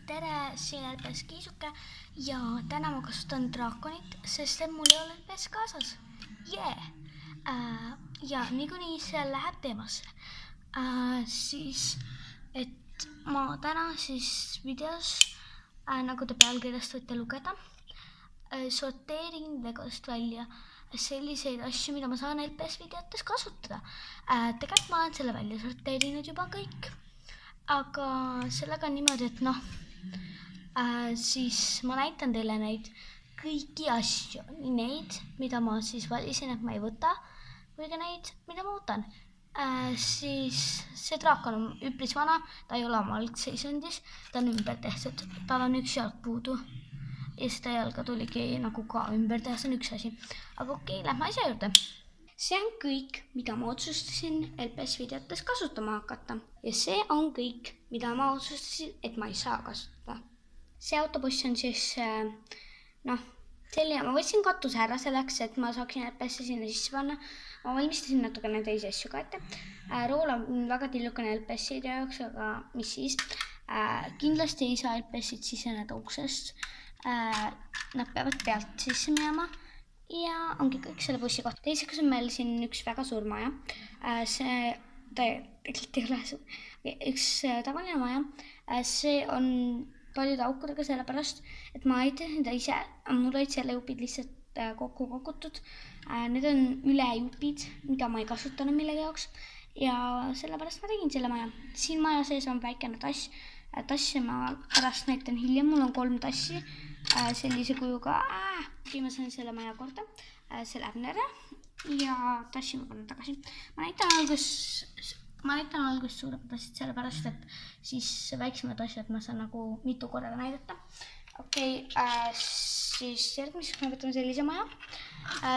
Tere, siin LPS Kiisuke ja täna ma kasutan draakonit, sest et mul ei ole LPS kaasas. Ja niikuinii see läheb teemasse. Et ma täna videos, nagu te pealkirjast võite lugeda, sorteerin Legost välja selliseid asju, mida ma saan LPS videotes kasutada. Tegelikult ma olen selle välja sorteerinud juba kõik. Aga sellega on niimoodi, et ma näitan teile neid kõiki asju, nii neid, mida ma valisin, et ma ei võta, või ka neid, mida ma võtan. See draakon on üpris vana, ta ei ole oma algseisundis, ta on ümber tehtud, tal on üks jalg puudu ja seda jalga tuligi nagu ka ümber teha, see on üks asi. Aga okei, lähme asja juurde. See on kõik, mida ma otsustasin LPS videotes kasutama hakata. Ja see on kõik, mida ma otsustasin, et ma ei saa kasutada. See autobuss on selline, ma võtsin katuse ära selleks, et ma saaksin LPS sinna sisse panna. Ma valmistasin natukene teisi asju ka ette. Rool on väga tillukene LPS-ide jaoks, aga mis siis? Kindlasti ei saa LPS-id siseneda uksest. Nad peavad pealt sisse minema. Ja ongi kõik selle bussi kohta. Teiseks on meil siin üks väga suur maja. See tegelikult ei ole üks tavaline maja. See on paljude aukudega sellepärast, et ma ehitasin ta ise. Mul olid selle jupid lihtsalt kokku kogutud. Need on ülejupid, mida ma ei kasutanud millegi jaoks. Ja sellepärast ma tegin selle maja. Siin maja sees on väikene tass. Tassi ma pärast näitan hiljem. Mul on 3 tassi. Sellise kujuga. Ma sain selle maja korda. See läheb nere. Ja tassi ma panen tagasi. Ma näitan alguses suuremad tassid sellepärast, et siis väiksemad asjad ma saan nagu mitu korraga näidata. Okei, siis järgmiseks me võtame sellise maja.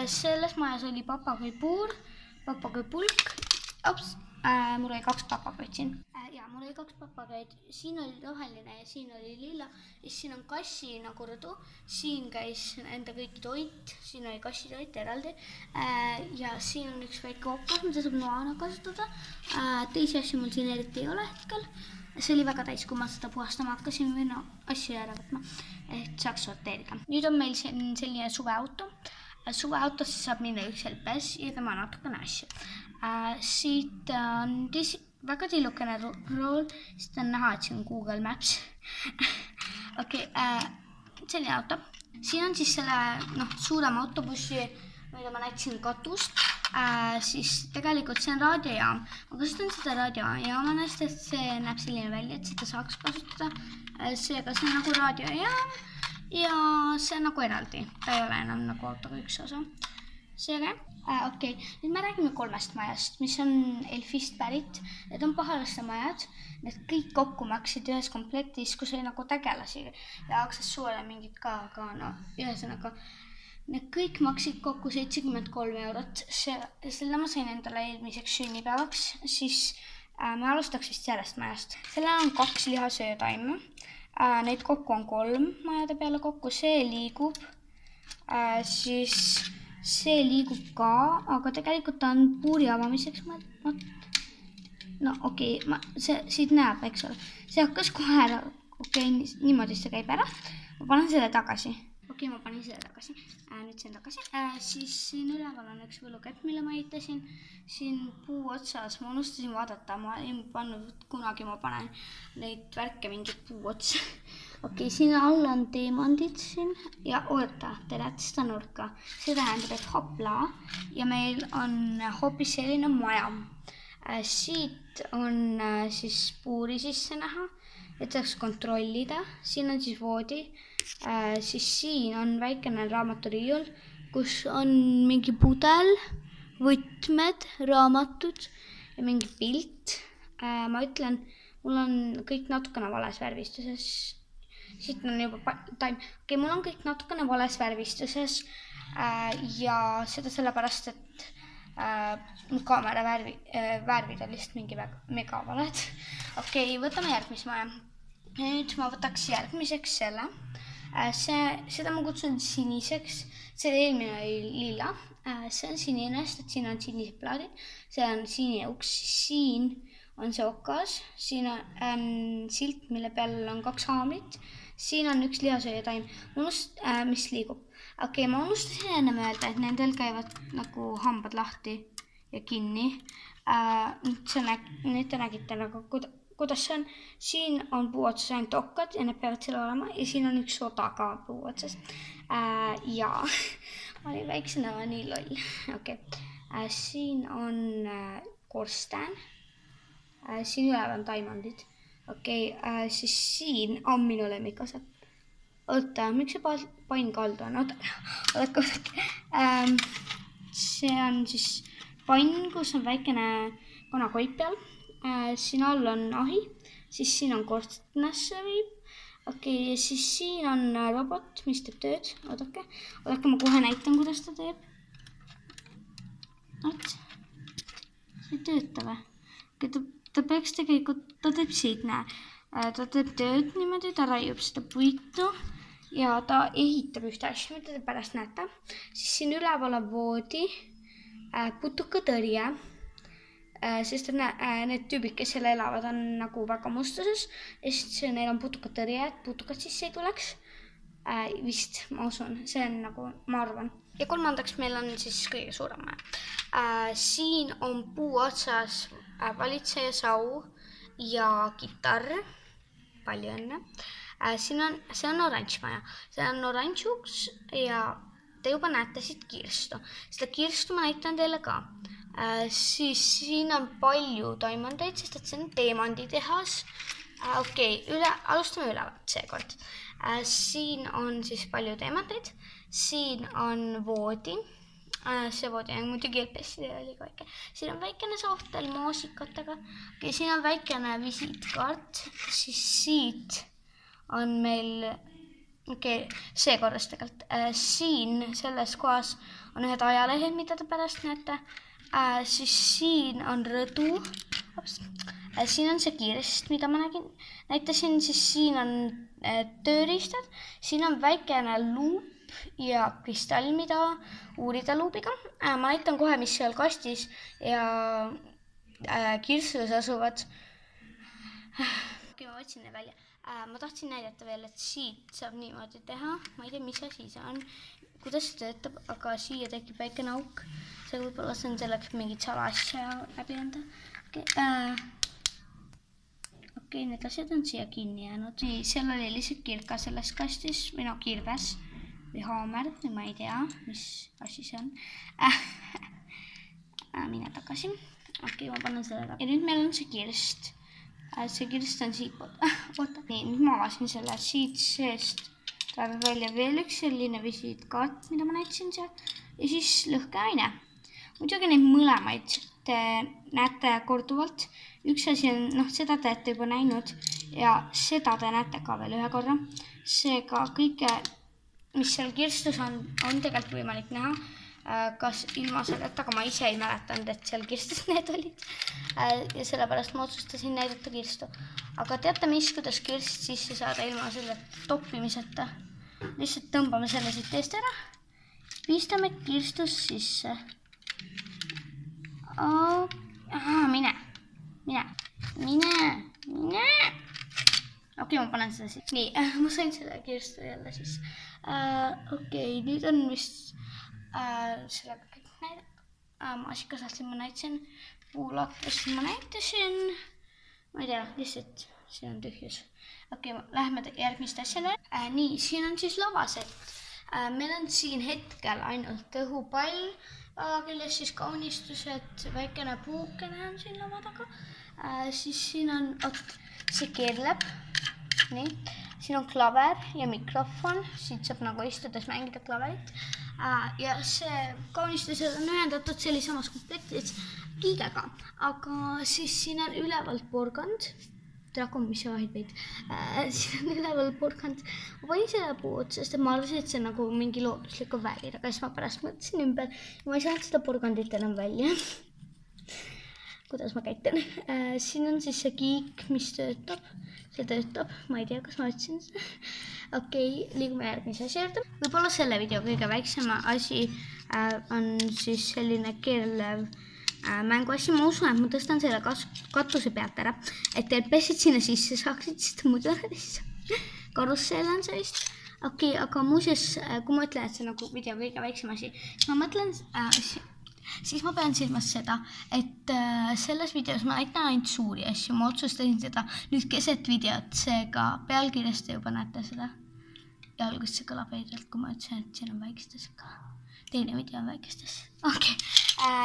Selles majas oli papagõipuur, papagõipulk. Mul oli 2 papagõid siin. Mul oli 2 papagõid. Siin oli roheline ja siin oli lilla. Ja siin on kassi nagu rõdu. Siin käis enda kõik toit. Siin oli kassi toit eraldi. Ja siin on üks väike okas, mida saab noana kasutada. Teisi asju mul siin eriti ei ole hetkel. See oli väga täis, kui ma seda puhastama hakkasin või asju ära võtma, et saaks sorteerida. Nüüd on meil selline suveauto. Suveautosse saab minna üks LPS ja tema natukene asju. Siit on väga tillukene rool, sest on näha, et see on Google Maps. Okei, selline auto. Siin on siis selle suurem autobussi, mida ma näitasin katust. Siis tegelikult see on raadiojaam. Ma kasutan seda raadiojaamana, sest see näeb selline välja, et seda saaks kasutada. Seega see on nagu raadiojaam ja see on nagu eraldi. Ta ei ole enam nagu autoga üks osa. Seega, okei. Nüüd me räägime 3 majast, mis on Elfist pärit. Need on pahalaste majad. Need kõik kokku maksid ühes komplektis, kus oli nagu tegelasi ja aksessuaale mingid ka, aga ühesõnaga. Need kõik maksid kokku 73 €. Selle ma sain endale eelmiseks sünnipäevaks, siis me alustaks vist sellest majast. Selle on 2 lihasöötaimu. Neid kokku on 3 majade peale kokku. See liigub, siis see liigub ka, aga tegelikult ta on puuri avamiseks. Okei, siit näeb, eks ole. See hakkas kohe ära. Okei, niimoodi see käib ära. Ma panen selle tagasi. Okei, ma panin selle tagasi. Nüüd see on tagasi. Siis siin üleval on üks võlukepp, mille ma ehitasin. Siin puu otsas. Ma unustasin vaadata. Ma ei pannud kunagi, ma panen neid värke mingit puu otsa. Okei, siin all on teemandid siin. Ja oota, te näete seda nurka. See tähendab, et hopla. Ja meil on hoopis selline maja. Siit on siis puuri sisse näha, et saaks kontrollida. Siin on siis voodi. Siis siin on väikene raamaturiiul, kus on mingi pudel, võtmed, raamatud ja mingi pilt. Ma ütlen, mul on kõik natukene vales värvistuses. Siit on juba taim. Okei, mul on kõik natukene vales värvistuses ja seda sellepärast, et kaamera värvid on lihtsalt mingi mega valed. Okei, võtame järgmise maja. Nüüd ma võtaks järgmiseks selle. Seda ma kutsun siniseks. See eelmine oli lilla. See on sinine, sest siin on sinised plaadid. See on sinine uks. Siin on see okas, siin on silt, mille peal on 2 haamrit, siin on üks lihasööjataim, mis liigub. Okei, ma unustasin ennem öelda, et nendel käivad nagu hambad lahti ja kinni. Nüüd te nägite nagu, kuidas see on. Siin on puu otsas ainult okkad ja need peavad seal olema ja siin on üks oda ka puu otsas. Ja ma olin väiksena nii loll. Siin on korsten. Siin üleval on taimandid. Siis siin on minu lemmikased. Oota, miks see pain kaldu on? Oodake. See on siis pann, kus on väikene kanakoip peal. Siin all on ahi, siis siin on korstnasse viib. Ja siis siin on robot, mis teeb tööd. Oodake, ma kohe näitan, kuidas ta teeb. See ei tööta või? Ta peaks tegelikult, ta teeb siit, näe. Ta teeb tööd niimoodi, ta raiub seda puitu ja ta ehitab ühte asju, mida te pärast näete. Siis siin üleval on voodi, putukatõrje, sest need tüübid, kes seal elavad, on nagu väga mustuses, sest neil on putukatõrje, et putukad sisse ei tuleks. Vist, ma usun, see on nagu, ma arvan. Ja kolmandaks meil on siis kõige suurem maja. Siin on puu otsas valitseja sau ja kitarr. Palju õnne. See on oranž maja. See on oranžuks ja te juba näete siit kirstu. Seda kirstu ma näitan teile ka. Siis siin on palju taimandeid, sest et see on teemanditehas. Alustame ülevalt seekord. Siin on siis palju teemandeid. Siin on voodi. See voodi on muidugi LPS-ide liiga väike. Siin on väikene sahtel moosikatega. Siin on väikene visiitkaart. Siis siit on meil, see korras tegelikult. Siin selles kohas on ühed ajalehed, mida te pärast näete. Siis siin on rõdu. Siin on see kirst, mida ma näitasin. Siis siin on tööriistad. Siin on väikene luup ja kristall, mida uurida luubiga. Ma näitan kohe, mis seal kastis ja kirstus asuvad. Ma võtsin need välja. Ma tahtsin näidata veel, et siit saab niimoodi teha. Ma ei tea, mis asi see on, kuidas see töötab, aga siia tekib väikene auk. See võib-olla see on selleks mingit salaasja läbi anda. Need asjad on siia kinni jäänud. Seal oli lihtsalt kirka selles kastis või kirves või haamer või ma ei tea, mis asi see on. Mine tagasi. Ma panen selle taga. Ja nüüd meil on see kirst. See kirst on siit poolt. Nüüd ma avasin selle siit seest. Tuleb välja veel üks selline visiitkaart, mida ma näitasin seal. Ja siis lõhkeaine. Muidugi neid mõlemaid te näete korduvalt. Üks asi on, seda te olete juba näinud ja seda te näete ka veel ühe korra. Seega kõike, mis seal kirstus on tegelikult võimalik näha. Kas ilma selleta, aga ma ise ei mäletanud, et seal kirstus need olid. Ja sellepärast ma otsustasin näidata kirstu. Aga teate mis, kuidas kirst sisse saada ilma selle toppimiseta? Lihtsalt tõmbame selle siit eest ära. Pistame kirstus sisse. Mine. Ma panen seda siit. Nii, ma sain selle kirstu jälle siis. Nüüd on vist sellega kõik näidata. Maasikasahtlid ma näitasin, puulakrist ma näitasin. Ma ei tea, lihtsalt siin on tühjus. Lähme järgmist asjale. Nii, siin on siis lavased. Meil on siin hetkel ainult õhupall, küljes siis kaunistused, väikene puukene on siin lava taga. Siis siin on, see keerleb. Nii, siin on klaver ja mikrofon. Siit saab nagu istudes mängida klaverit. Ja see kaunistused on ühendatud sellisamas komplektis kiigega. Aga siis siin on ülevalt porgand. Dragon, mis sa vahid meid. Siin on üleval porgand. Ma panin selle puu otsa, sest ma arvasin, et see on nagu mingi loodusliku väär. Aga siis ma pärast mõtlesin ümber ja ma ei saanud seda porgandit enam välja. Kuidas ma käitan. Siin on siis see kiik, mis töötab. See töötab. Ma ei tea, kas ma ütlesin seda. Liigume järgmise asja juurde. Võib-olla selle video kõige väiksema asi on siis selline keerlev mänguasju, ma usun, et ma tõstan selle katuse pealt ära, et LPS-id sinna sisse saaksid, sest muidu karusseel on see vist. Okei, aga muuseas, kui ma ütlen, et see nagu video kõige väiksem asi, siis ma mõtlen, siis ma pean silmas seda, et selles videos ma näitan ainult suuri asju, ma otsustasin seda nüüd keset videot, seega pealkirjast juba näete seda. Ja alguses see kõlab veidelt, kui ma ütlesin, et siin on väikestes ka. Teine video on väikestes. Okei,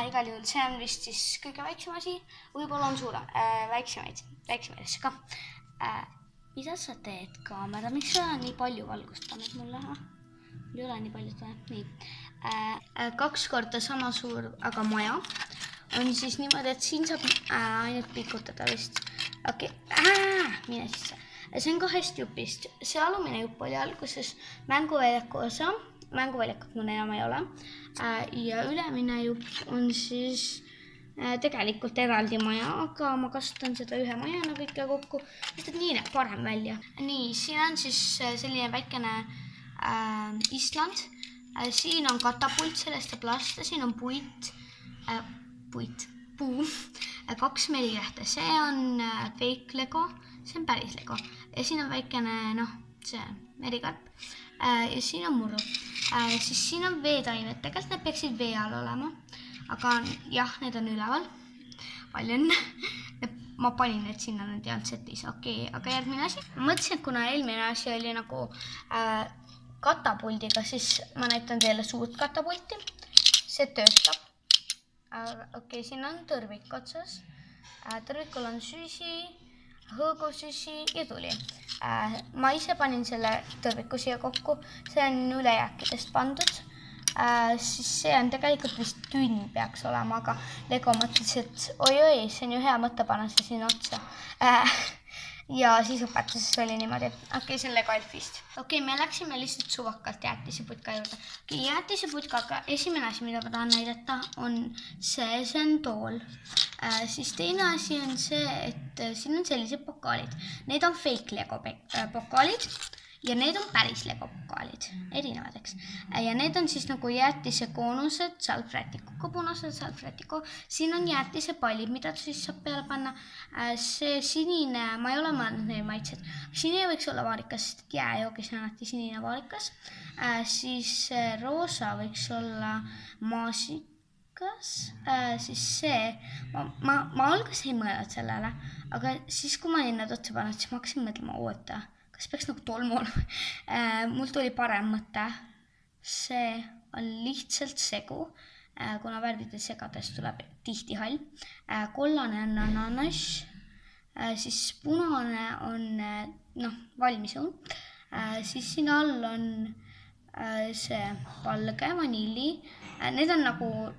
igal juhul see on vist siis kõige väiksem asi. Võib-olla on suurem, väiksemaid asju ka. Mida sa teed kaamera? Miks sa nii palju valgust paned mulle? Mul ei ole nii palju tahe. Nii. 2 korda sama suur, aga maja on siis niimoodi, et siin saab ainult pikutada vist. Okei, mine sisse. See on 2 jupist. See alumine jupp oli alguses mänguväljaku osa. Mänguväljakut mul enam ei ole. Ja ülemine jupp on siis tegelikult eraldi maja, aga ma kasutan seda ühe majana kõike kokku, sest et nii näeb parem välja. Nii, siin on siis selline väikene Island. Siin on katapult, sellest saab lasta, siin on puu, 2 melilehte, see on fake Lego, see on päris Lego. Ja siin on väikene, see merikarp. Ja siin on muru. Siis siin on veetained, tegelikult need peaksid vee all olema. Aga jah, need on üleval. Palju õnne. Ma panin need sinna, need ei olnud setis. Okei, aga järgmine asi. Ma mõtlesin, et kuna eelmine asi oli nagu katapuldiga, siis ma näitan teile suurt katapulti. See tööstab. Okei, siin on tõrvik otsas. Tõrvikul on süsi, hõõgusüsi ja tuli. Ma ise panin selle tõrviku siia kokku. See on ülejääkidest pandud. Siis see on tegelikult vist tünn peaks olema, aga Lego mõtles, et oi, see on ju hea mõte panna see sinna otsa. Ja siis õpetuses oli niimoodi, et okei, see on Lego Elfist. Okei, me läksime lihtsalt suvakalt jäätiseputka juurde. Okei, jäätiseputkaga esimene asi, mida ma tahan näidata, on see on tool. Siis teine asi on see, et siin on sellised pokaalid. Need on fake Lego pokaalid. Ja need on päris Lego pokaalid, erinevad, eks. Ja need on siis nagu jäätise koonused, salvrätikuga, punased salvrätiku. Siin on jäätise pallid, mida siis saab peale panna. See sinine, ma ei ole mõelnud neil maitsed. Sinine võiks olla vaarikas, sest jääjoogis on alati sinine vaarikas. Siis roosa võiks olla maasikas. Siis see, ma alguses ei mõelnud sellele, aga siis kui ma olin need otsa pannud, siis ma hakkasin mõtlema, oota. Kas peaks nagu tolmu olema? Mul tuli parem mõte. See on lihtsalt segu, kuna värvide segades tuleb tihti hall. Kollane on ananas, siis punane on valmis õun. Siis siin all on see valge vanilli. Need on nagu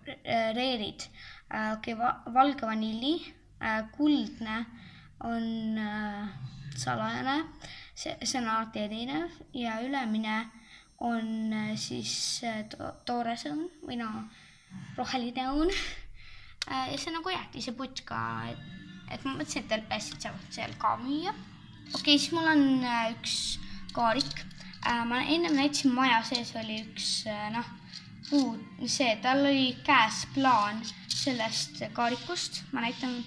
reerid. Valge vanilli, kuldne on salajane. See on alati erinev ja ülemine on siis toores õun või roheline õun. Ja see on nagu jäätiseputka, et ma mõtlesin, et LPS-id saavad seal ka müüa. Okei, siis mul on üks kaarik. Ma ennem näitasin maja sees oli üks puu, tal oli käes plaan sellest kaarikust. Ma näitan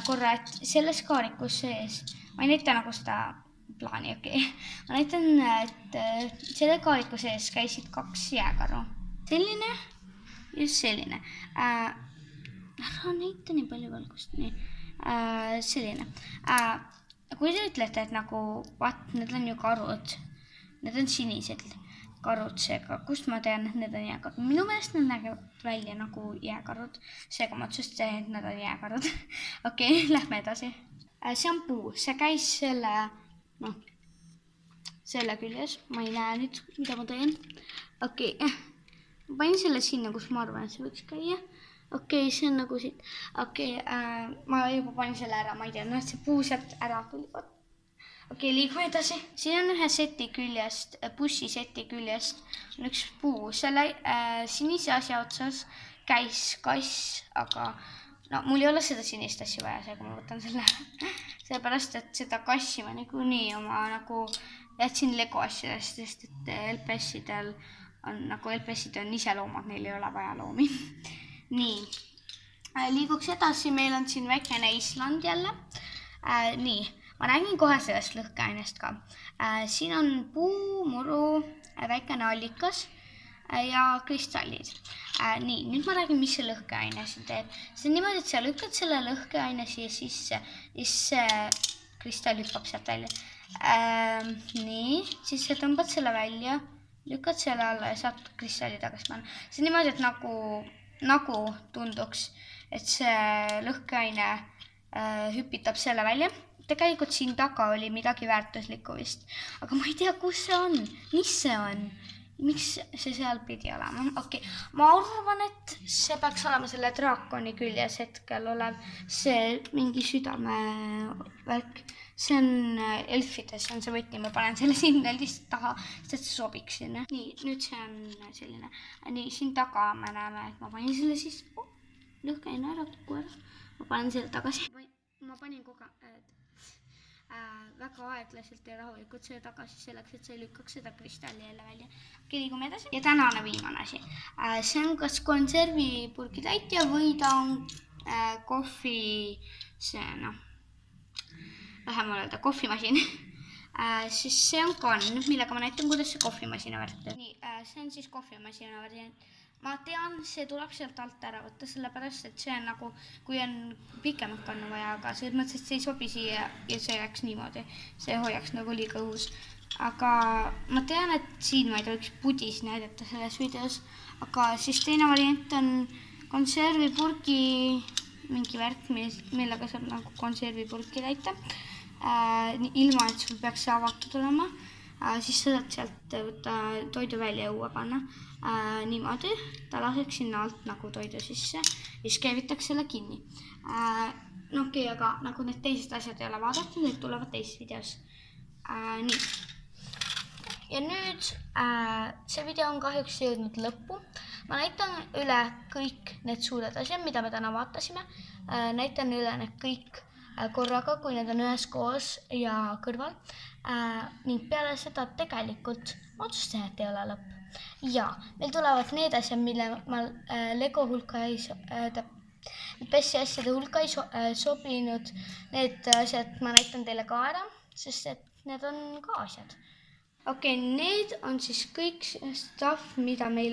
korra, et selles kaarikus sees, ma ei näita nagu seda plaani, okei. Ma näitan, et selle kaariku sees käisid 2 jääkaru. Selline ja selline. Ära näita nii palju valgust. Selline. Kui te ütlete, et nagu, need on ju karud. Need on sinised karud, seega kust ma tean, et need on jääkarud. Minu meelest need näevad välja nagu jääkarud. Seega ma otsustasin, et need on jääkarud. Okei, lähme edasi. See on puu. See käis selle küljes. Ma ei näe nüüd, mida ma teen. Okei, ma panin selle sinna, kus ma arvan, et see võiks käia. Okei, see on nagu siit. Okei, ma juba panin selle ära, ma ei tea, see puu sealt ära tuli. Okei, liigume edasi. Siin on ühe seti küljest, bussi seti küljest on üks puu. Selle sinise asja otsas käis kass, aga mul ei ole seda sinist asja vaja, seega ma võtan selle. Sellepärast, et seda kassi ma niikuinii oma nagu jätsin Lego asjadest, sest et LPS-idel on nagu LPS-id on ise loomad, neil ei ole vaja loomi. Nii, Liiguks edasi, meil on siin väikene Island jälle. Nii, ma räägin kohe sellest lõhkeainest ka. Siin on puu, muru, väikene allikas ja kristallid. Nii, nüüd ma räägin, mis see lõhkeaine siin teeb. See on niimoodi, et sa lükkad selle lõhkeaine siia sisse, siis see kristall lükkab sealt välja. Nii, siis sa tõmbad selle välja, lükkad selle alla ja saad kristalli tagasi panna. See on niimoodi, et nagu tunduks, et see lõhkeaine hüpitab selle välja. Tegelikult siin taga oli midagi väärtuslikku vist, aga ma ei tea, kus see on, mis see on. Miks see seal pidi olema? Okei, ma arvan, et see peaks olema selle draakoni küljes hetkel olev see mingi südame värk. See on elfides, see on see võti, ma panen selle sinna lihtsalt taha, sest see sobiks sinna. Nii, nüüd see on selline. Nii, siin taga me näeme, et ma panin selle siis lõhkeaine ära, kuku ära. Ma panen selle tagasi. Ma panin väga aeglaselt ja rahulikult selle tagasi selleks, et see lükkaks seda kristalli jälle välja. Liigume edasi. Ja tänane viimane asi. See on kas konservipurgi täitja või ta on kohvi, vähem öelda, kohvimasin. Siis see on kann, millega ma näitan, kuidas see kohvimasina värk. Nii, see on siis kohvimasina variant. Ma tean, see tuleb sealt alt ära võtta, sellepärast, et see on nagu, kui on pikemat kannu vaja, aga selles mõttes, et see ei sobi siia ja see jääks niimoodi. See hoiaks nagu liiga õhus. Aga ma tean, et siin ma ei tohiks pudis näidata selles videos, aga siis teine variant on konservipurgi mingi värk, millega saab nagu konservipurki täita. Ilma, et sul peaks see avatud olema. Siis saad sealt võtta toidu välja ja õue panna. Niimoodi, ta laseks sinna alt nagu toidu sisse ja siis käivitaks selle kinni. Okei, aga nagu need teised asjad ei ole vaadatud, need tulevad teises videos. Nii. Ja nüüd see video on kahjuks jõudnud lõppu. Ma näitan üle kõik need suured asjad, mida me täna vaatasime. Näitan üle need kõik korraga, kui need on ühes koos ja kõrval. Ning peale seda tegelikult otsustasin, et ei ole lõpp. Ja meil tulevad need asjad, mille ma Lego hulka Pessi asjade hulka ei sobinud. Need asjad ma näitan teile ka ära, sest et need on ka asjad. Okei, need on siis kõik stuff, mida meil